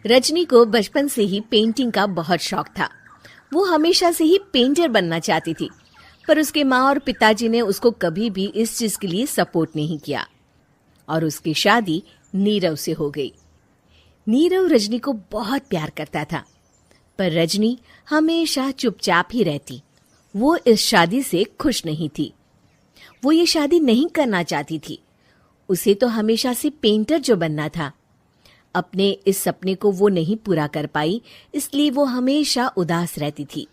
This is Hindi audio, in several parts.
रजनी को बचपन से ही पेंटिंग का बहुत शौक था। वो हमेशा से ही पेंटर बनना चाहती थी, पर उसके माँ और पिताजी ने उसको कभी भी इस चीज के लिए सपोर्ट नहीं किया और उसकी शादी नीरव से हो गई। नीरव रजनी को बहुत प्यार करता था, पर रजनी हमेशा चुपचाप ही रहती। वो इस शादी से खुश नहीं थी। वो ये शादी नहीं करना चाहती थी। उसे तो हमेशा से पेंटर जो बनना था। अपने इस सपने को वो नहीं पूरा कर पाई, इसलिए वो हमेशा उदास रहती थी।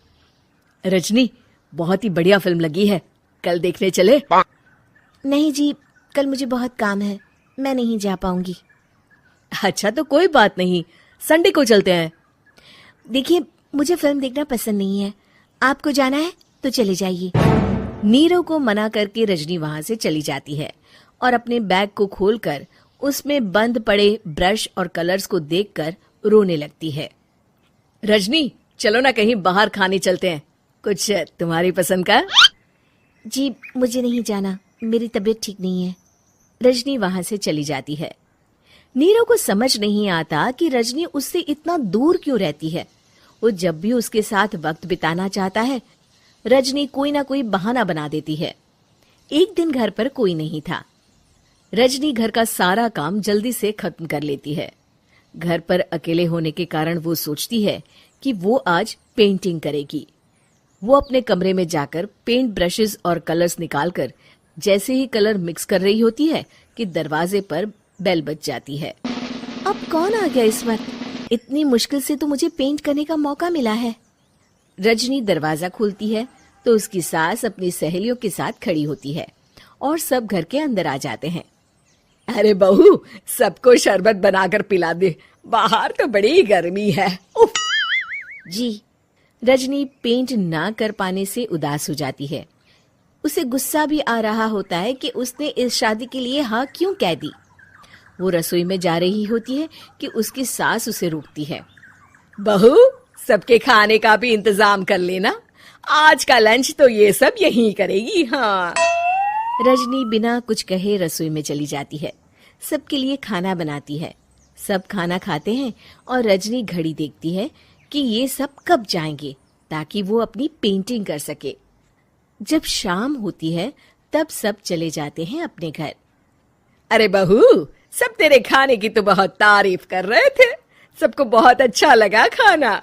रजनी, बहुत ही बढ़िया फिल्म लगी है, कल देखने चले? नहीं जी, कल मुझे बहुत काम है, मैं नहीं जा पाऊंगी। अच्छा तो कोई बात नहीं, संडे को चलते हैं। देखिए, मुझे फिल्म देखना पसंद नहीं है। आपको जाना है तो चले जाइए। नीरव को मना करके रजनी वहां से चली जाती है और अपने बैग को खोलकर उसमें बंद पड़े ब्रश और कलर्स को देखकर रोने लगती है। रजनी, चलो ना कहीं बाहर खाने चलते हैं, कुछ तुम्हारी पसंद का। जी, मुझे नहीं जाना, मेरी तबीयत ठीक नहीं है। रजनी वहां से चली जाती है। नीरव को समझ नहीं आता कि रजनी उससे इतना दूर क्यों रहती है। वो जब भी उसके साथ वक्त बिताना चाहता है, रजनी कोई ना कोई बहाना बना देती है। एक दिन घर पर कोई नहीं था। रजनी घर का सारा काम जल्दी से खत्म कर लेती है। घर पर अकेले होने के कारण वो सोचती है कि वो आज पेंटिंग करेगी। वो अपने कमरे में जाकर पेंट ब्रशेस और कलर्स निकालकर जैसे ही कलर मिक्स कर रही होती है कि दरवाजे पर बेल बज जाती है। अब कौन आ गया इस वक्त? इतनी मुश्किल से तो मुझे पेंट करने का मौका मिला है। रजनी दरवाजा खोलती है तो उसकी सास अपनी सहेलियों के साथ खड़ी होती है और सब घर के अंदर आ जाते हैं। अरे बहू, सबको शरबत बनाकर पिला दे, बाहर तो बड़ी गर्मी है। उफ। जी। रजनी पेंट ना कर पाने से उदास हो जाती है। उसे गुस्सा भी आ रहा होता है कि उसने इस शादी के लिए हाँ क्यों कह दी। वो रसोई में जा रही होती है कि उसकी सास उसे रोकती है। बहू, सबके खाने का भी इंतजाम कर लेना, आज का लंच तो ये सब यहीं करेगी। हाँ। रजनी बिना कुछ कहे रसोई में चली जाती है। सबके लिए खाना बनाती है। सब खाना खाते हैं और रजनी घड़ी देखती है कि ये सब कब जाएंगे ताकि वो अपनी पेंटिंग कर सके। जब शाम होती है तब सब चले जाते हैं अपने घर। अरे बहू, सब तेरे खाने की तो बहुत तारीफ कर रहे थे, सबको बहुत अच्छा लगा खाना।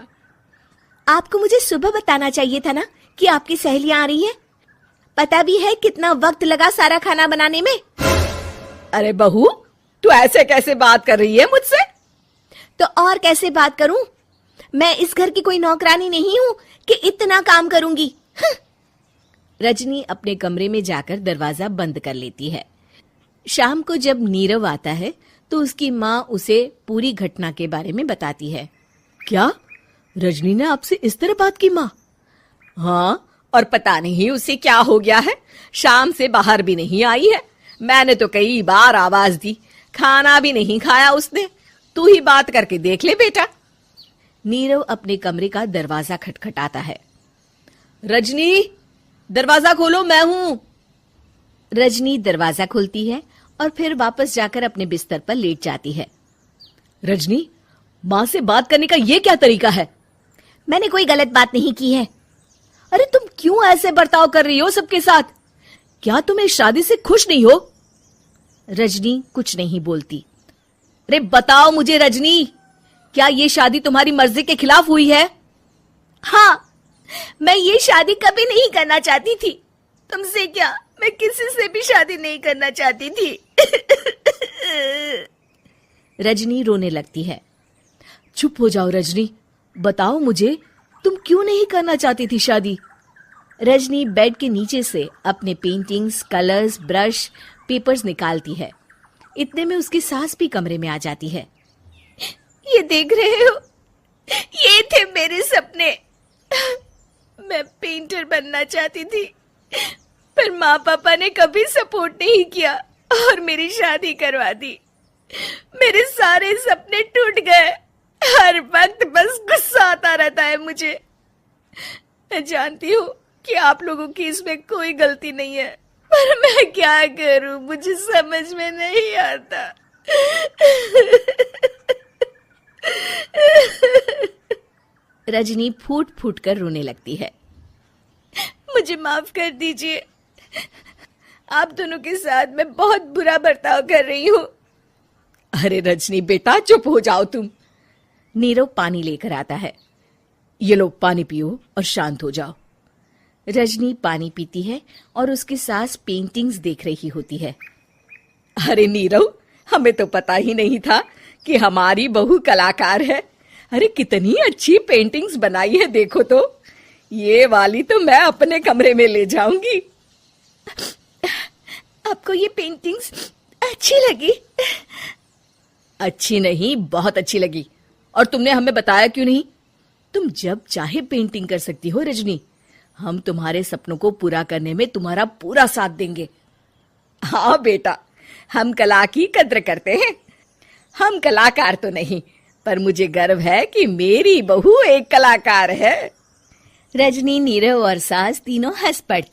आपको मुझे सुबह बताना चाहिए था ना कि आपकी सहेलियां आ रही हैं। पता भी है कितना वक्त लगा सारा खाना बनाने में। अरे बहू, तू ऐसे कैसे बात कर रही है मुझसे? तो और कैसे बात करूं? मैं इस घर की कोई नौकरानी नहीं हूं कि इतना काम करूंगी। रजनी अपने कमरे में जाकर दरवाजा बंद कर लेती है। शाम को जब नीरव आता है तो उसकी माँ उसे पूरी घटना के बारे में बताती है। क्या रजनी ने आपसे इस तरह बात की माँ? हाँ, और पता नहीं उसे क्या हो गया है, शाम से बाहर भी नहीं आई है। मैंने तो कई बार आवाज दी, खाना भी नहीं खाया उसने। तू ही बात करके देख ले बेटा। नीरव अपने कमरे का दरवाजा खटखटाता है। रजनी, दरवाजा खोलो, मैं हूं। रजनी दरवाजा खोलती है और फिर वापस जाकर अपने बिस्तर पर लेट जाती है। रजनी, माँ से बात करने का ये क्या तरीका है? मैंने कोई गलत बात नहीं की है। अरे तुम क्यों ऐसे बर्ताव कर रही हो सबके साथ? क्या तुम इस शादी से खुश नहीं हो? रजनी कुछ नहीं बोलती। अरे बताओ मुझे रजनी, क्या ये शादी तुम्हारी मर्जी के खिलाफ हुई है? हाँ, मैं ये शादी कभी नहीं करना चाहती थी। तुमसे क्या, मैं किसी से भी शादी नहीं करना चाहती थी। रजनी रोने लगती है। चुप हो जाओ रजनी, बताओ मुझे, तुम क्यों नहीं करना चाहती थी शादी? रजनी बेड के नीचे से अपने पेंटिंग्स, कलर्स, ब्रश, पेपर्स निकालती है। इतने में उसकी सास भी कमरे में आ जाती है। ये देख रहे हो, ये थे मेरे सपने। मैं पेंटर बनना चाहती थी, पर माँ पापा ने कभी सपोर्ट नहीं किया और मेरी शादी करवा दी। मेरे सारे सपने टूट गए। हर वक्त बस गुस्सा आता रहता है मुझे। मैं जानती हूँ कि आप लोगों की इसमें कोई गलती नहीं है, पर मैं क्या करूँ, मुझे समझ में नहीं आता। रजनी फूट फूट कर रोने लगती है। मुझे माफ कर दीजिए, आप दोनों के साथ मैं बहुत बुरा बर्ताव कर रही हूँ। अरे रजनी बेटा, चुप हो जाओ तुम। नीरव पानी लेकर आता है। ये लो पानी पियो और शांत हो जाओ। रजनी पानी पीती है और उसकी सास पेंटिंग्स देख रही होती है। अरे नीरव, हमें तो पता ही नहीं था कि हमारी बहू कलाकार है। अरे कितनी अच्छी पेंटिंग्स बनाई है, देखो तो। ये वाली तो मैं अपने कमरे में ले जाऊंगी। आपको ये पेंटिंग्स अच्छी लगी? अच्छी नहीं, बहुत अच्छी लगी। और तुमने हमें बताया क्यों नहीं? तुम जब चाहे पेंटिंग कर सकती हो रजनी। हम तुम्हारे सपनों को पूरा करने में तुम्हारा पूरा साथ देंगे। हाँ बेटा, हम कला की कद्र करते हैं। हम कलाकार तो नहीं, पर मुझे गर्व है कि मेरी बहू एक कलाकार है। रजनी, नीरव और सास तीनों हंस पड़ते